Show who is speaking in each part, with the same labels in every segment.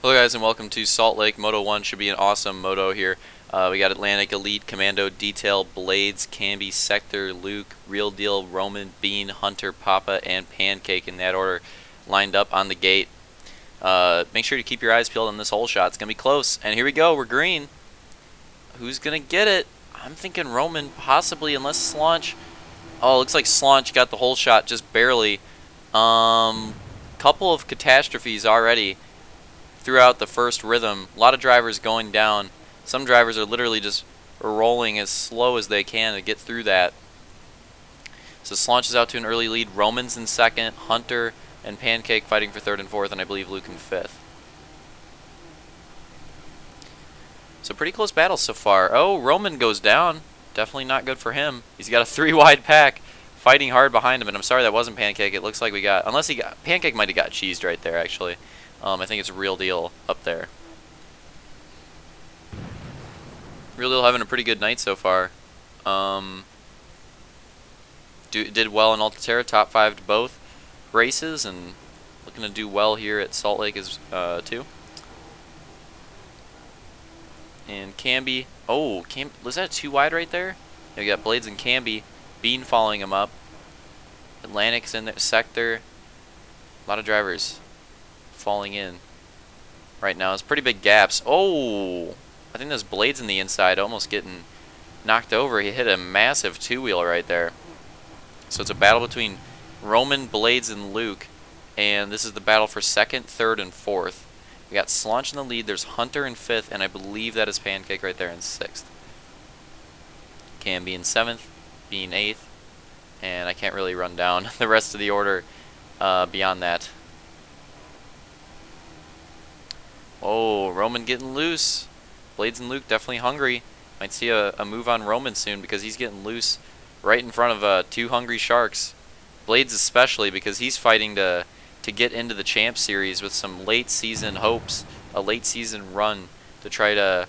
Speaker 1: Hello guys and welcome to Salt Lake. Moto 1 should be an awesome moto here. We got Atlantic, Elite, Commando, Detail, Blades, Camby, Sector, Luke, Real Deal, Roman, Bean, Hunter, Papa, and Pancake in that order lined up on the gate. Make sure to keep your eyes peeled on this hole shot. It's going to be close. And here we go. We're green. Who's going to get it? I'm thinking Roman possibly, unless Slaunch. Oh, it looks like Slaunch got the hole shot just barely. Couple of catastrophes already throughout the first rhythm. A lot of drivers going down. Some drivers are literally just rolling as slow as they can to get through that. So Slaunch is out to an early lead. Roman's in second. Hunter and Pancake fighting for third and fourth, and I believe Luke in fifth. So pretty close battles so far. Oh, Roman goes down. Definitely not good for him. He's got a 3-wide pack fighting hard behind him, and I'm sorry that wasn't Pancake. It looks like we got, unless he got, Pancake might have got cheesed right there actually. I think it's Real Deal up there. Real Deal having a pretty good night so far. Did well in Altaterra, top 5 to both races, and looking to do well here at Salt Lake as too. And Camby, oh, was that 2 wide right there? Yeah, we got Blades and Camby, Bean following him up. Atlantic's in there, Sector. A lot of drivers falling in right now. It's pretty big gaps. Oh, I think there's Blades in the inside, almost getting knocked over. He hit a massive 2-wheel right there. So it's a battle between Roman, Blades, and Luke, and this is the battle for second, third, and fourth. We got Slaunch in the lead. There's Hunter in fifth, and I believe that is Pancake right there in sixth. Camby in seventh, Being eighth, and I can't really run down the rest of the order beyond that. Oh, Roman getting loose. Blades and Luke definitely hungry. Might see a move on Roman soon because he's getting loose right in front of 2 hungry sharks. Blades especially, because he's fighting to get into the Champ Series with some late season hopes, a late season run to try to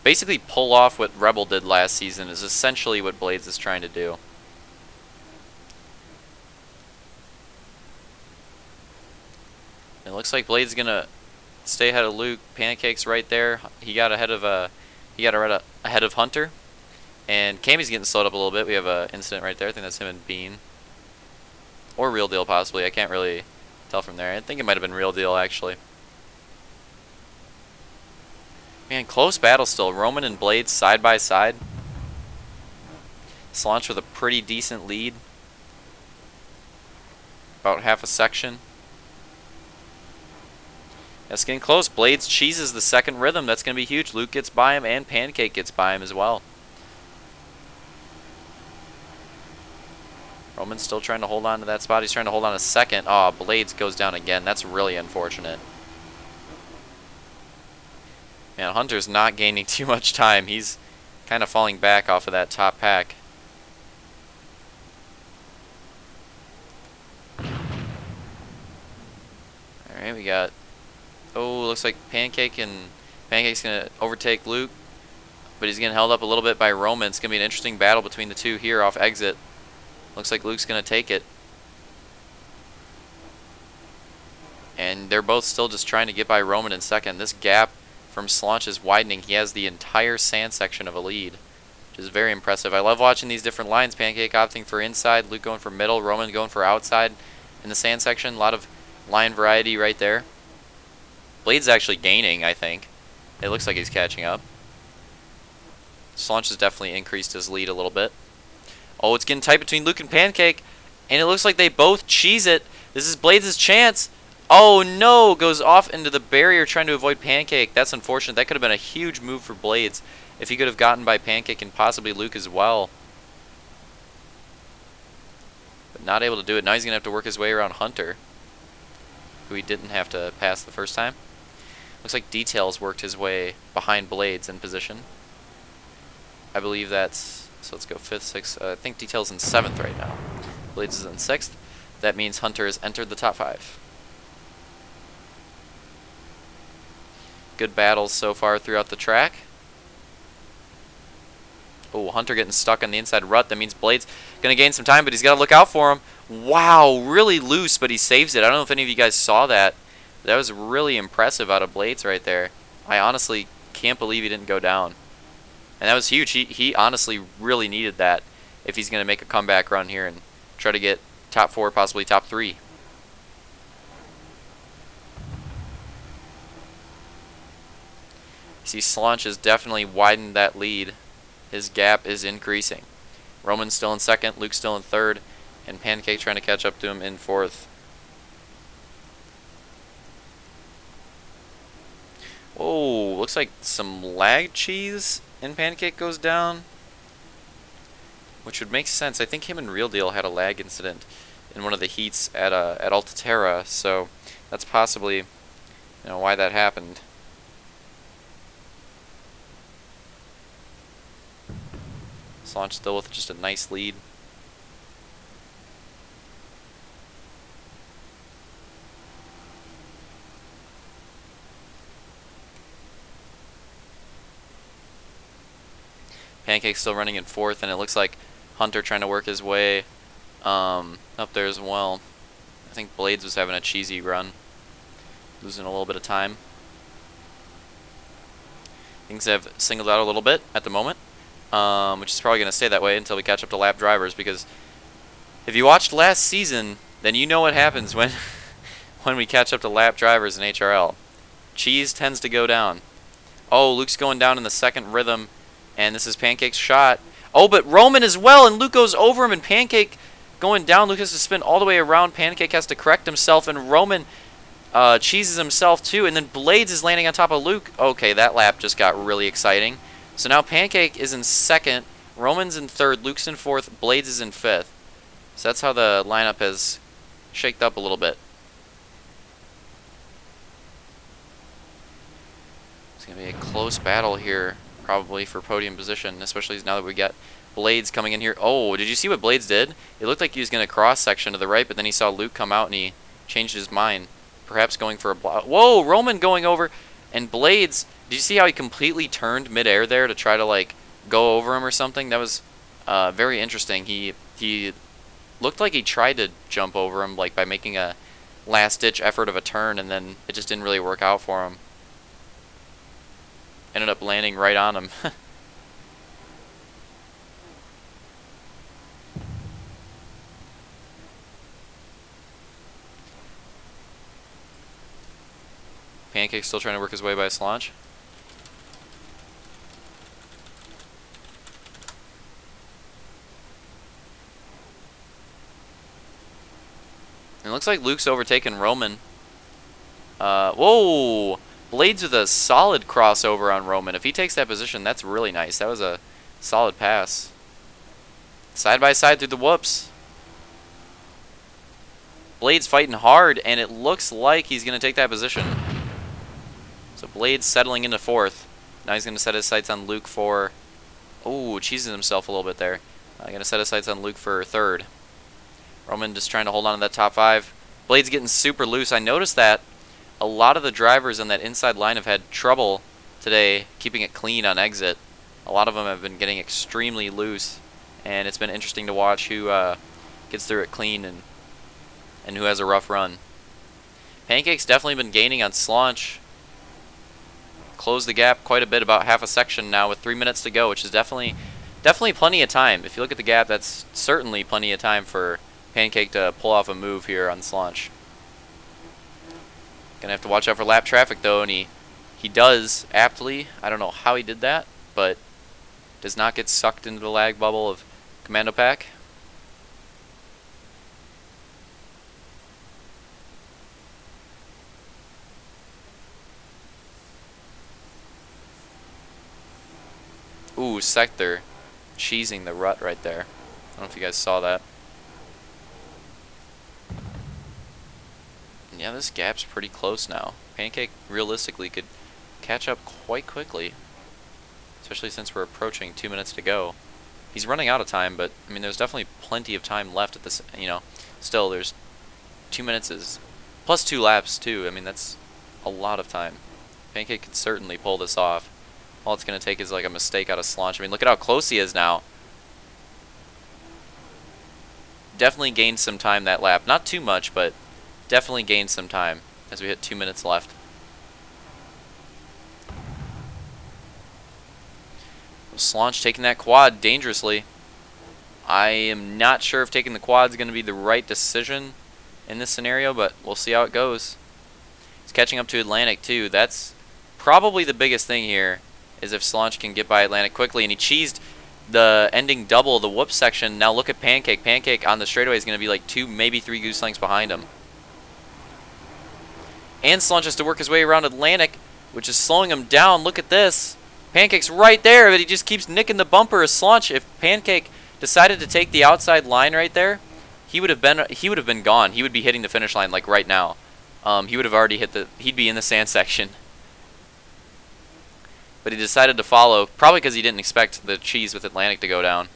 Speaker 1: basically pull off what Rebel did last season is essentially what Blades is trying to do. It looks like Blades is gonna stay ahead of Luke. Pancake's right there. He got ahead of ahead of Hunter, and Camby's getting slowed up a little bit. We have an incident right there. I think that's him and Bean, or Real Deal possibly. I can't really tell from there. I think it might have been Real Deal actually. Man, close battle still. Roman and Blades side by side. Slaunch with a pretty decent lead, about half a section. That's getting close. Blades cheeses the second rhythm. That's going to be huge. Luke gets by him, and Pancake gets by him as well. Roman's still trying to hold on to that spot. He's trying to hold on a second. Oh, Blades goes down again. That's really unfortunate. Man, Hunter's not gaining too much time. He's kind of falling back off of that top pack. Alright, we got... Oh, looks like Pancake, and Pancake's going to overtake Luke, but he's getting held up a little bit by Roman. It's going to be an interesting battle between the two here off exit. Looks like Luke's going to take it. And they're both still just trying to get by Roman in second. This gap from Slaunch is widening. He has the entire sand section of a lead, which is very impressive. I love watching these different lines. Pancake opting for inside, Luke going for middle, Roman going for outside in the sand section. A lot of line variety right there. Blade's actually gaining, I think. It looks like he's catching up. Slaunch has definitely increased his lead a little bit. Oh, it's getting tight between Luke and Pancake, and it looks like they both cheese it. This is Blades' chance. Oh no, goes off into the barrier trying to avoid Pancake. That's unfortunate. That could have been a huge move for Blades if he could have gotten by Pancake and possibly Luke as well. But not able to do it. Now he's going to have to work his way around Hunter, who he didn't have to pass the first time. Looks like Detail's worked his way behind Blades in position. I believe that's... So let's go 5th, 6th. I think Detail's in 7th right now. Blades is in 6th. That means Hunter has entered the top 5. Good battles so far throughout the track. Oh, Hunter getting stuck on the inside rut. That means Blades going to gain some time, but he's got to look out for him. Wow, really loose, but he saves it. I don't know if any of you guys saw that. That was really impressive out of Blades right there. I honestly can't believe he didn't go down. And that was huge. He honestly really needed that if he's going to make a comeback run here and try to get top 4, possibly top 3. See, Slaunch has definitely widened that lead. His gap is increasing. Roman's still in 2nd, Luke's still in 3rd, and Pancake trying to catch up to him in 4th. Oh, looks like some lag cheese and Pancake goes down, which would make sense. I think him and Real Deal had a lag incident in one of the heats at Altaterra, so that's possibly why that happened. Slaunch still with just a nice lead. Pancake still running in 4th, and it looks like Hunter trying to work his way up there as well. I think Blades was having a cheesy run, losing a little bit of time. Things have singled out a little bit at the moment, which is probably going to stay that way until we catch up to lap drivers, because if you watched last season, then you know what happens when when we catch up to lap drivers in HRL. Cheese tends to go down. Oh, Luke's going down in the 2nd rhythm, and this is Pancake's shot. Oh, but Roman as well, and Luke goes over him, and Pancake going down. Luke has to spin all the way around. Pancake has to correct himself, and Roman cheeses himself too, and then Blades is landing on top of Luke. Okay, that lap just got really exciting. So now Pancake is in 2nd, Roman's in 3rd, Luke's in 4th, Blades is in 5th. So that's how the lineup has shaked up a little bit. It's going to be a close battle here, probably for podium position, especially now that we got Blades coming in here. Oh, did you see what Blades did? It looked like he was going to cross section to the right, but then he saw Luke come out and he changed his mind. Perhaps going for a block. Whoa, Roman going over, and Blades, did you see how he completely turned midair there to try to like go over him or something? That was very interesting. He looked like he tried to jump over him like by making a last-ditch effort of a turn, and then it just didn't really work out for him. Ended up landing right on him. Pancake still trying to work his way by Slaunch. It looks like Luke's overtaken Roman. Whoa! Blades with a solid crossover on Roman. If he takes that position, that's really nice. That was a solid pass. Side by side through the whoops. Blades fighting hard, and it looks like he's going to take that position. So Blades settling into 4th. Now he's going to set his sights on Luke for... Oh, cheesing himself a little bit there. Going to set his sights on Luke for 3rd. Roman just trying to hold on to that top 5. Blades getting super loose. I noticed that a lot of the drivers on that inside line have had trouble today keeping it clean on exit. A lot of them have been getting extremely loose, and it's been interesting to watch who gets through it clean and who has a rough run. Pancake's definitely been gaining on Slaunch. Closed the gap quite a bit, about half a section now with 3 minutes to go, which is definitely plenty of time. If you look at the gap, that's certainly plenty of time for Pancake to pull off a move here on Slaunch. Gonna have to watch out for lap traffic though, and he does aptly. I don't know how he did that, but does not get sucked into the lag bubble of Commando Pack. Ooh, Sector cheesing the rut right there. I don't know if you guys saw that. Yeah, this gap's pretty close now. Pancake realistically could catch up quite quickly, especially since we're approaching 2 minutes to go. He's running out of time, but I mean, there's definitely plenty of time left at this. Still, there's 2 minutes is plus 2 laps too. I mean, that's a lot of time. Pancake could certainly pull this off. All it's gonna take is like a mistake out of Slaunch. I mean, look at how close he is now. Definitely gained some time that lap. Not too much, but definitely gained some time. as we hit 2 minutes left. Slaunch taking that quad dangerously. I am not sure if taking the quad is going to be the right decision in this scenario, but we'll see how it goes. He's catching up to Atlantic too. That's probably the biggest thing here, is if Slaunch can get by Atlantic quickly. And he cheesed the ending double, the whoop section. Now look at Pancake. Pancake on the straightaway is going to be like 2, maybe 3 goose lengths behind him. And Slaunch has to work his way around Atlantic, which is slowing him down. Look at this. Pancake's right there, but he just keeps nicking the bumper as Slaunch. If Pancake decided to take the outside line right there, he would have been gone. He would be hitting the finish line like right now. He would have already he'd be in the sand section. But he decided to follow, probably because he didn't expect the cheese with Atlantic to go down.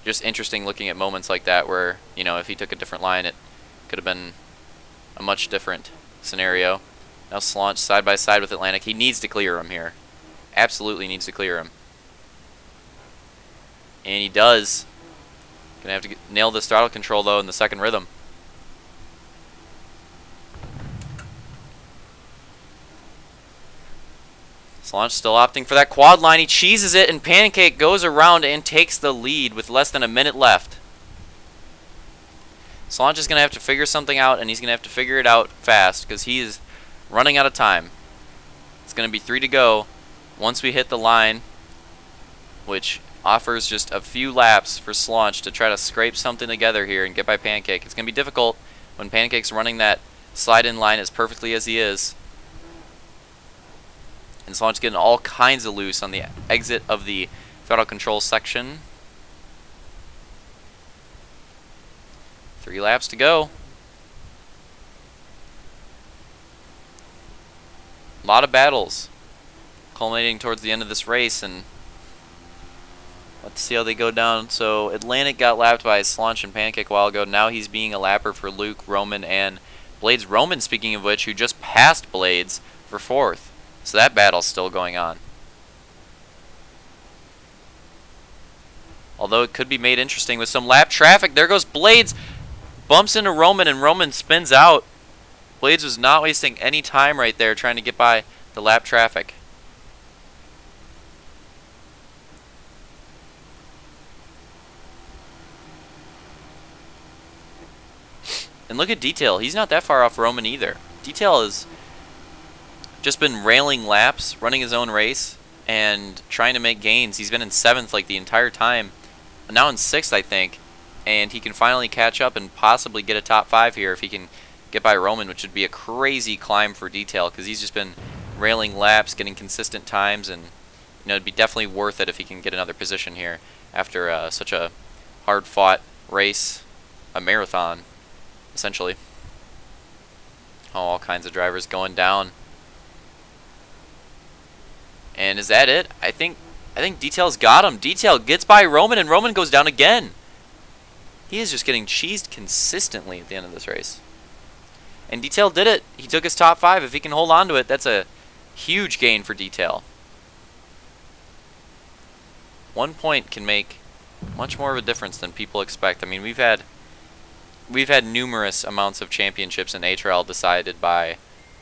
Speaker 1: Just interesting looking at moments like that where, you know, if he took a different line, it could have been a much different scenario. Now Slaunch side by side with Atlantic. He needs to clear him here. Absolutely needs to clear him. And he does. Gonna have to nail this throttle control though in the second rhythm. Slaunch still opting for that quad line. He cheeses it, and Pancake goes around and takes the lead with less than a minute left. Slaunch is going to have to figure something out, and he's going to have to figure it out fast because he is running out of time. It's going to be 3 to go once we hit the line, which offers just a few laps for Slaunch to try to scrape something together here and get by Pancake. It's going to be difficult when Pancake's running that slide-in line as perfectly as he is. And Slaunch getting all kinds of loose on the exit of the throttle control section. 3 laps to go. A lot of battles culminating towards the end of this race, and let's see how they go down. So Atlantic got lapped by Slaunch and Pancake a while ago. Now he's being a lapper for Luke, Roman, and Blades. Roman, speaking of which, who just passed Blades for 4th. So that battle's still going on. Although it could be made interesting with some lap traffic. There goes Blades. Bumps into Roman, and Roman spins out. Blades was not wasting any time right there trying to get by the lap traffic. And look at Detail. He's not that far off Roman either. Detail has just been railing laps, running his own race, and trying to make gains. He's been in 7th like the entire time. Now in 6th, I think. And he can finally catch up and possibly get a top 5 here if he can get by Roman, which would be a crazy climb for Detail because he's just been railing laps, getting consistent times, and you know, it'd be definitely worth it if he can get another position here after such a hard-fought race, a marathon, essentially. All kinds of drivers going down. And is that it? I think Detail's got him. Detail gets by Roman, and Roman goes down again. He is just getting cheesed consistently at the end of this race. And Detail did it. He took his top 5. If he can hold on to it, that's a huge gain for Detail. 1 point can make much more of a difference than people expect. I mean, we've had numerous amounts of championships in HRL decided by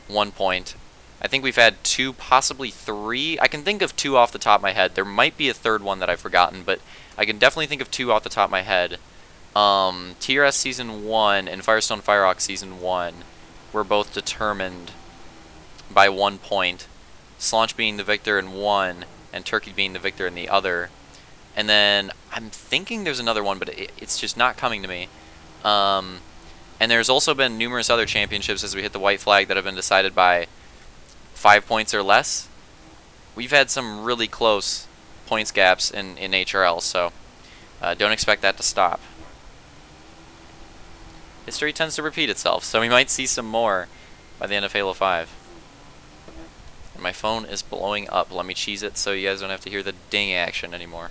Speaker 1: 1 point. I think we've had 2, possibly 3. I can think of 2 off the top of my head. There might be a third one that I've forgotten, but I can definitely think of 2 off the top of my head. TRS Season 1 and Firestone Firehawk Season 1 were both determined by 1 point. Slaunch being the victor in one, and Turkey being the victor in the other. And then I'm thinking there's another one, but it's just not coming to me. And there's also been numerous other championships as we hit the white flag that have been decided by 5 points or less. We've had some really close points gaps in HRL, so don't expect that to stop. History tends to repeat itself, so we might see some more by the end of Halo 5. And my phone is blowing up. Let me cheese it so you guys don't have to hear the ding action anymore.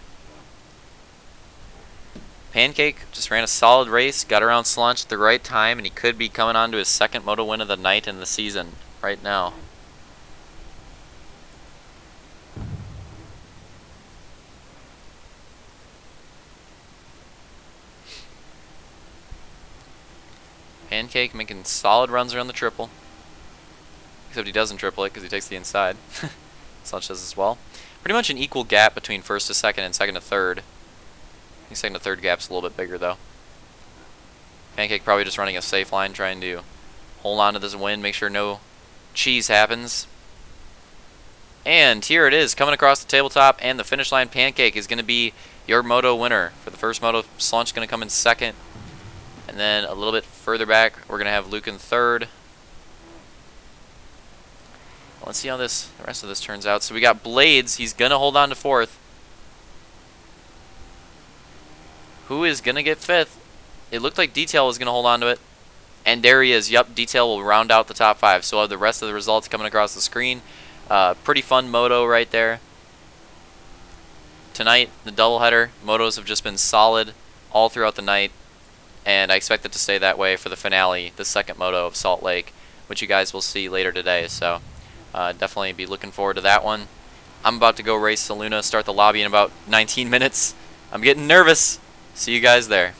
Speaker 1: Pancake just ran a solid race, got around Slaunch at the right time, and he could be coming on to his 2nd Moto win of the night in the season right now. Pancake making solid runs around the triple. Except he doesn't triple it because he takes the inside. Sludge does as well. Pretty much an equal gap between first to second and second to third. I think second to third gap's a little bit bigger though. Pancake probably just running a safe line, trying to hold on to this win, make sure no cheese happens. And here it is, coming across the tabletop, and the finish line. Pancake is going to be your Moto winner. For the first Moto, Slunch going to come in second. And then a little bit further back, we're going to have Luke in third. Let's see how the rest of this turns out. So we got Blades. He's going to hold on to fourth. Who is going to get fifth? It looked like Detail was going to hold on to it. And there he is. Yup, Detail will round out the top five. So we'll have the rest of the results coming across the screen. Pretty fun moto right there. Tonight, the doubleheader. Motos have just been solid all throughout the night. And I expect it to stay that way for the finale, the second moto of Salt Lake, which you guys will see later today. So definitely be looking forward to that one. I'm about to go race Saluna, start the lobby in about 19 minutes. I'm getting nervous. See you guys there.